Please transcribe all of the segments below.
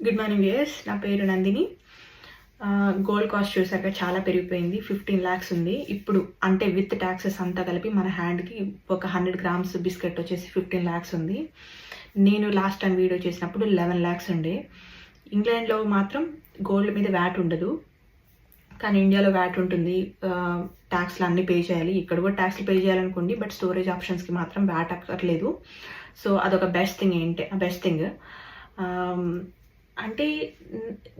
Good morning viewers, నా పేరు Nandini. Gold cost చూసాక చాలా పెరిగిపోయింది. 15 lakhs ఉంది ఇప్పుడు. అంటే విత్ ట్యాక్సెస్ అంతా కలిపి మన హ్యాండ్కి ఒక 100 grams బిస్కెట్ వచ్చేసి 15 lakhs ఉంది. నేను లాస్ట్ టైం వీడియో చేసినప్పుడు 11 lakhs ఉండే. ఇంగ్లాండ్లో మాత్రం గోల్డ్ మీద వ్యాట్ ఉండదు, కానీ ఇండియాలో వ్యాట్ ఉంటుంది. ట్యాక్స్లు అన్నీ పే చేయాలి. ఇక్కడ కూడా ట్యాక్స్లు పే చేయాలనుకోండి, బట్ స్టోరేజ్ ఆప్షన్స్కి మాత్రం వ్యాట్ అక్కర్లేదు. సో అదొక బెస్ట్ థింగ్. అంటే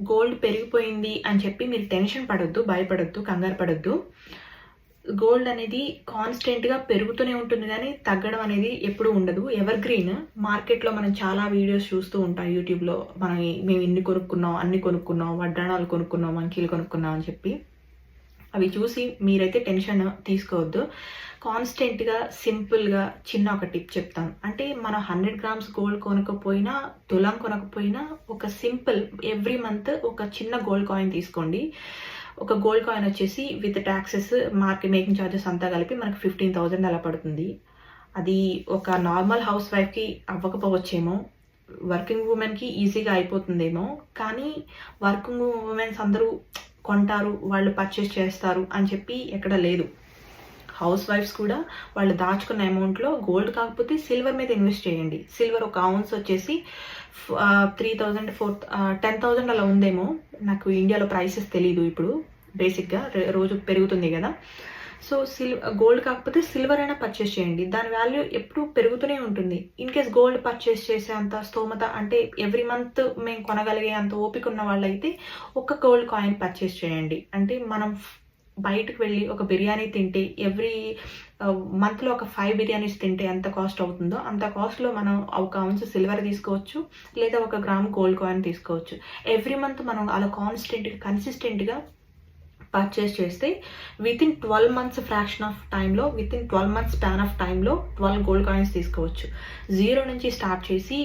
గోల్డ్ పెరిగిపోయింది అని చెప్పి మీరు టెన్షన్ పడొద్దు, భయపడొద్దు, కంగారు పడొద్దు. గోల్డ్ అనేది కాన్స్టెంట్గా పెరుగుతూనే ఉంటుంది, కానీ తగ్గడం అనేది ఎప్పుడూ ఉండదు. Ever green. మార్కెట్లో మనం చాలా వీడియోస్ చూస్తూ ఉంటాం యూట్యూబ్లో. మేము ఇన్ని కొనుక్కున్నాం, అన్ని కొనుక్కున్నాం, వడ్డాణాలు కొనుక్కున్నాం, మంకీలు కొనుక్కున్నాం అని చెప్పి. అవి చూసి మీరైతే టెన్షన్ తీసుకోవద్దు. కాన్స్టెంట్గా సింపుల్గా చిన్న ఒక టిప్ చెప్తాను. అంటే మనం 100 grams గోల్డ్ కొనకపోయినా, తులం కొనకపోయినా, ఒక సింపుల్ ఎవ్రీ మంత్ ఒక చిన్న గోల్డ్ కాయిన్ తీసుకోండి. ఒక గోల్డ్ కాయిన్ వచ్చేసి with taxes, market making charges అంతా కలిపి మనకు 15,000 అలా పడుతుంది. అది ఒక నార్మల్ హౌస్ వైఫ్కి అవ్వకపోవచ్చేమో, వర్కింగ్ ఉమెన్కి ఈజీగా అయిపోతుందేమో. కానీ వర్కింగ్ ఉమెన్స్ అందరూ కొంటారు, వాళ్ళు పర్చేస్ చేస్తారు అని చెప్పి ఎక్కడ లేదు. హౌస్ వైఫ్స్ కూడా వాళ్ళు దాచుకున్న అమౌంట్లో గోల్డ్ కాకపోతే సిల్వర్ మీద ఇన్వెస్ట్ చేయండి. సిల్వర్ ఒక ounce వచ్చేసి 3,000 10,000 అలా ఉందేమో. నాకు ఇండియాలో ప్రైసెస్ తెలీదు ఇప్పుడు. బేసిక్గా రోజు పెరుగుతుంది కదా. సో గోల్డ్ కాకపోతే సిల్వర్ అయినా పర్చేస్ చేయండి. దాని వాల్యూ ఎప్పుడు పెరుగుతూనే ఉంటుంది. ఇన్ కేస్ గోల్డ్ పర్చేస్ చేసే అంత స్తోమత, అంటే ఎవ్రీ మంత్ మేము కొనగలిగే అంత ఓపిక ఉన్న వాళ్ళైతే ఒక గోల్డ్ కాయిన్ పర్చేస్ చేయండి. అంటే మనం బయటకు వెళ్ళి ఒక బిర్యానీ తింటే ఎవ్రీ మంత్లో ఒక 5 బిర్యానీస్ తింటే ఎంత కాస్ట్ అవుతుందో అంత కాస్ట్లో మనం ఒక ounce సిల్వర్ తీసుకోవచ్చు, లేదా 1 gram గోల్డ్ కాయిన్ తీసుకోవచ్చు. ఎవ్రీ మంత్ మనం అలా కన్సిస్టెంట్గా పర్చేస్ చేస్తే వితిన్ 12 months ఫ్రాక్షన్ ఆఫ్ టైంలో, వితిన్ 12 months స్పాన్ ఆఫ్ టైంలో 12 గోల్డ్ కాయిన్స్ తీసుకోవచ్చు. 0 నుంచి స్టార్ట్ చేసి,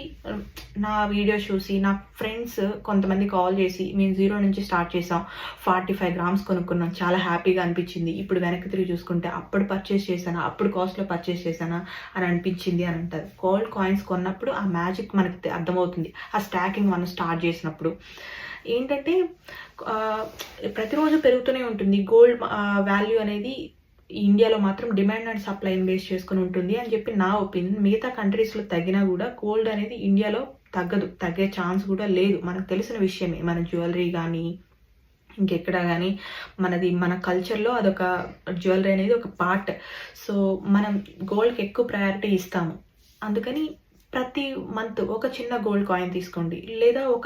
నా వీడియోస్ చూసి నా ఫ్రెండ్స్ కొంతమంది కాల్ చేసి మేము 0 నుంచి స్టార్ట్ చేసాం, 45 grams కొనుక్కున్నాం, చాలా హ్యాపీగా అనిపించింది, ఇప్పుడు వెనక్కి తిరిగి చూసుకుంటే అప్పుడు పర్చేస్ చేశానా, అప్పుడు కాస్ట్లో పర్చేస్ చేశానా అని అనిపించింది అని అంటారు. గోల్డ్ కాయిన్స్ కొన్నప్పుడు ఆ మ్యాజిక్ మనకి అర్థమవుతుంది. ఆ స్టాకింగ్ మనం స్టార్ట్ చేసినప్పుడు ఏంటంటే ప్రతిరోజు పెరుగుతూనే ఉంటుంది. గోల్డ్ వాల్యూ అనేది ఇండియాలో మాత్రం డిమాండ్ అండ్ సప్లైని బేస్ చేసుకుని ఉంటుంది అని చెప్పి నా ఒపీనియన్. మిగతా కంట్రీస్లో తగ్గినా కూడా గోల్డ్ అనేది ఇండియాలో తగ్గదు, తగ్గే ఛాన్స్ కూడా లేదు. మనకు తెలిసిన విషయమే. మన జ్యువెలరీ కానీ ఇంకెక్కడ కానీ మన కల్చర్లో అదొక జ్యువెలరీ అనేది ఒక పార్ట్. సో మనం గోల్డ్కి ఎక్కువ ప్రయారిటీ ఇస్తాము. అందుకని ప్రతి మంత్ ఒక చిన్న గోల్డ్ కాయిన్ తీసుకోండి, లేదా ఒక